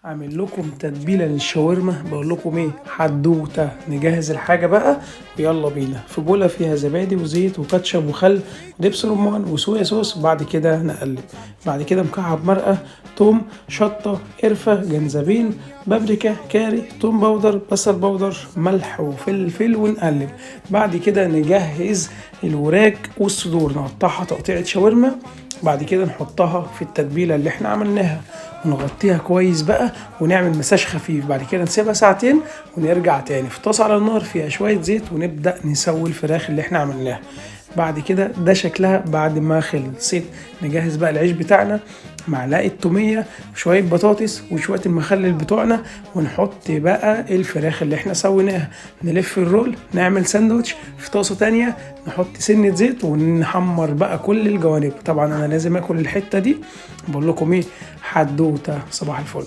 عامل لكم تتبيله للشاورما. بقول لكم ايه، حدوته. نجهز الحاجه بقى ويلا بينا. في بوله فيها زبادي وزيت وكاتشب وخل ودبس رمان وصويا صوص، وبعد كده نقلب. بعد كده مكعب مرقه، توم، شطه، قرفه، جنزبيل، بابريكا، كاري، توم باودر، بصل باودر، ملح وفلفل، ونقلب. بعد كده نجهز الوراك والصدور، نقطعها تقطيعه شاورما. بعد كده نحطها في التتبيله اللي احنا عملناها ونغطيها كويس بقى، ونعمل مساج خفيف. بعد كده نسيبها ساعتين ونرجع تاني في طاسه على النار فيها شويه زيت، ونبدا نسوي الفراخ اللي احنا عملناها. بعد كده ده شكلها بعد ما خلصت. نجهز بقى العيش بتاعنا، معلقه توميه وشويه بطاطس وشويه المخلل بتوعنا، ونحط بقى الفراخ اللي احنا سويناها. نلف الرول، نعمل ساندوتش في طاسه تانية، نحط سنه زيت ونحمر بقى كل الجوانب. طبعا انا لازم اكل الحته دي. بقول لكم ايه، حدوته. صباح الفل.